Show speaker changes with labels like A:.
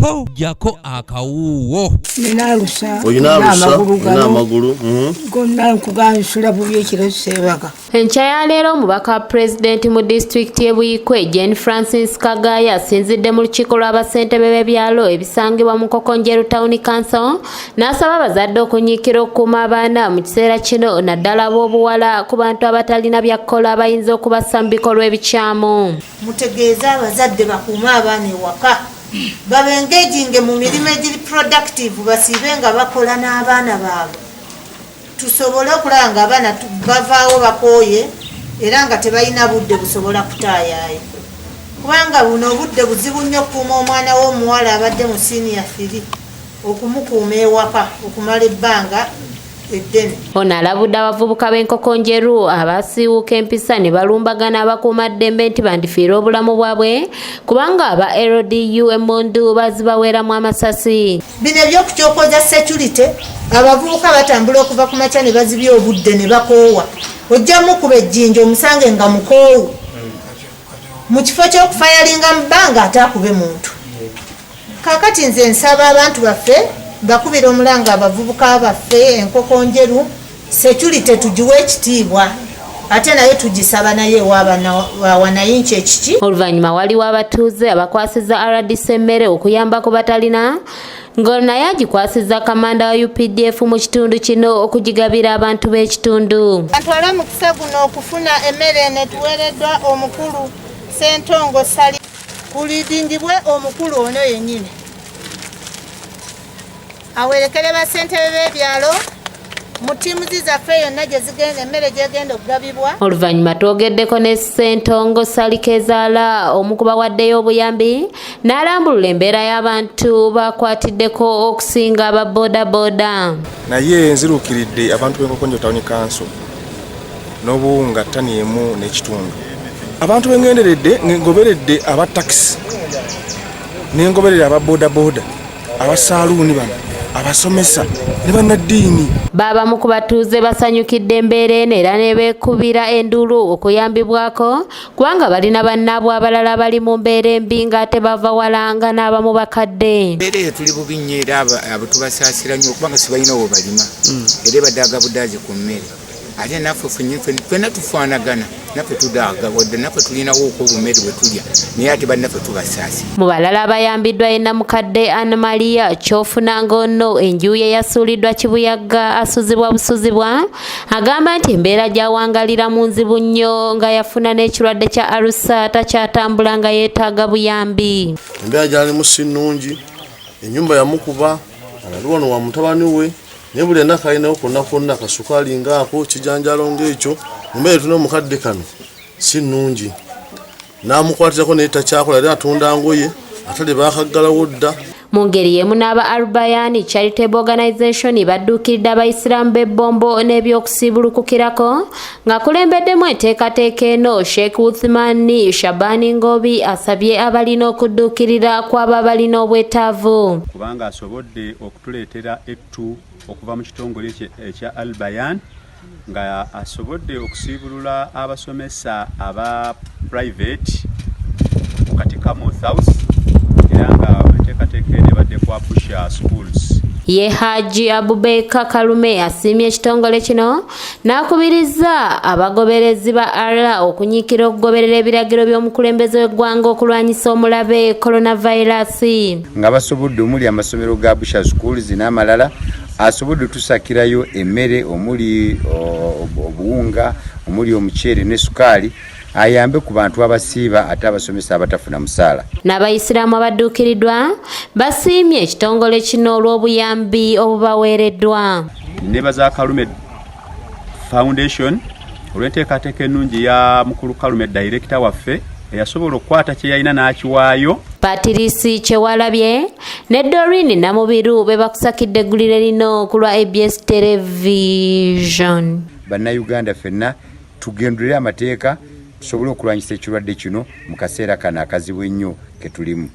A: po jako akawuwo.
B: Oyina amagulu.
C: Gonna kugansula bubi ekiro sebaga.
D: Enkya ya leero omubaka wa pulezidenti mu disitulikiti y'e Buikwe Jane Francis Kagaya asinzidde mu lukiiko lw'abasentebe b'ebyalo ebisangibwa mu Nkokonjeru Town Council n'asaba abazadde okunyiikira okukuuma abaana mu kiseera kino naddala ab'obuwala ku bantu abatalina byakukola abayinza okubassa mu bikolwa ebikyamu.
E: Mutegeeza abazadde bakuume abaana ewaka babengeginge mu mirimu egiri productive basiibe nga bakola n'abaana baabwe tusobole okulaba nga abaana bavaawo bakooye era nga tebalina budde busobola kutaayayo kubanga buno obudde buzibu nnyo okukuuma omwana w'omuwala abadde mu senior 3 okumukuuma ewaka okumala ebbanga eddene.
D: Ono alabudde abavubuka b'Enkokonjeru abasiiwuuka empisa ne balumbagana abakuumaddembe nti bandifiira obulamu bwabwe kubanga aba LDU emmundu bazibaweeramu amasasi.
E: Bino ebyokukyokoza security abavubuka batambula okuva ku makya ne bazibya obudde ne bakoowa ojjamu kuba ejjinja omusange nga mukoowu mu kifo ky'okufayalinga mu bbanga ate akube muntu. Kaakati nze nsaba abantu baffe bakubira omulanga abavubuka baffe Enkokonjeru security tugiwe ekitiibwa ate naye tugisaba naye wanayinki ekiki.
D: Oluvannyuma waliwo abatuuze abakwasizza RDC emmere okuyamba ku batalina ng'ono naye agikwasizza kamanda wa UPDF mu kitundu kino okugigabira abantu b'ekitundu.
E: Antwala mukisa guno okufuna emmere netuweereddwa omukulu Ssentongo Sali kulidingibwe omukulu ono yennyini awerekere basentebe b'ebyalo mu ttiimu zaffe yonna gye zigenda emmere gyegenda okugabibwa.
D: Oluvannyuma twogeddeko ne Ssentongo Sali Kezaala omu ku bawaddeyo obuyambi n'alambulula embeera y'abantu bakwatiddeko okusinga aba bodaboda.
F: Naye nziruukiridde abantu b'Enkokonjeru Town Council n'obuwunga ttani emu n'ekitundu. Abantu bengenderedde ngoberedde aba taxi n'engoberere aba bodaboda abasaaluuni bano abasomesa ne bannaddiini.
D: Baba ku batuuze basanyukidde embeera eno era ne beekubira enduulu okuyambibwako kubanga balina bannaabwe abalala bali mu mbeera embi ng'ate bava walanga n'abamu bakadde.
G: Embeera tuli bubi nnyo era abo tubasaasira nnyo kubanga sibalina wo balima era badaaga budaazi ku mmere ate naffe ffenna tufaanagana naffe tudaaga wadde naffe tulinawo okw'obumere bwe tulya naye ate bannaffe tubasaasi.
D: Mu balala abayambiddwa yenna mukadde Anamalia kyofuna ng'ono enju ye yasuuliddwa kibuyaga asuzibwa busuzibwa agamba nti embeera gy'awangalira mu nzibu nnyo nga yafuna n'ekirwadde kya alusa takyatambula nga yeetaaga buyambi.
B: Embeera gy'alimu si nnungi, ennyumba yamukuba ali wano wa mutabani we naye buli ennaku alinawo konna akasukaali ngaako kijanjalo ng'ekyo embeera tuna omukadde kano si nnungi n'amukwatirako naye takyakola era atunda ngoye atale baakaggalawo dda.
D: Mu ngeri y'emu n'aba Albayani Charitable Organization badduukiridde abayisiraamu b'ebbombo n'ebyokusiibulukukirako ng'akulembeddemu enteekateeka eno Sheikh Uthman Shabani Ngobi asabye abalina okudduukirira kw'abo balina obwetaavu.
H: Kubanga asobodde okutuleetera ettu okuva mu kitongole ekya Albayan nga asobodde okusiibulula abasomesa aba private mu Katika North House era nga enteekateeka eno ebadde kwa Pusha Schools.
D: Ye Haji Abubeka Kalume asiimye ekitongole kino n'akubiriza abagoberezi ba Allah okunyiikira okugoberera ebiragiro by'omukulembeze w'eggwanga okulwanyisa omulabe coronavirus.
I: Nga basobodde omuli amasomero ga Pusha Schools n'amalala asobodde tusakirayo emmere omuli obuwunga omuli omuceere ne sukaali ayambe ku bantu abasiiba ate abasomesa abatafuna musaala.
D: N'abayisiraamu abadduukiriddwa basiimye ekitongole kino olw'obuyambi obubaweereddwa.
H: Nebaza Kalume Foundation olw'enteekateeka ennungi ya mukulu Kalume director waffe eyasobola okukwata kye yalina n'akiwaayo.
D: Patirisi Kyewalabye ne Doreen Namubiru be bakusakidde eggulire lino ku lwa ABS Television.
I: Bannayuganda ffenna tugendulire amateeka tusobole okulwanyisa ekirwadde kino mu kaseera kano akazibu ennyo ke tulimu.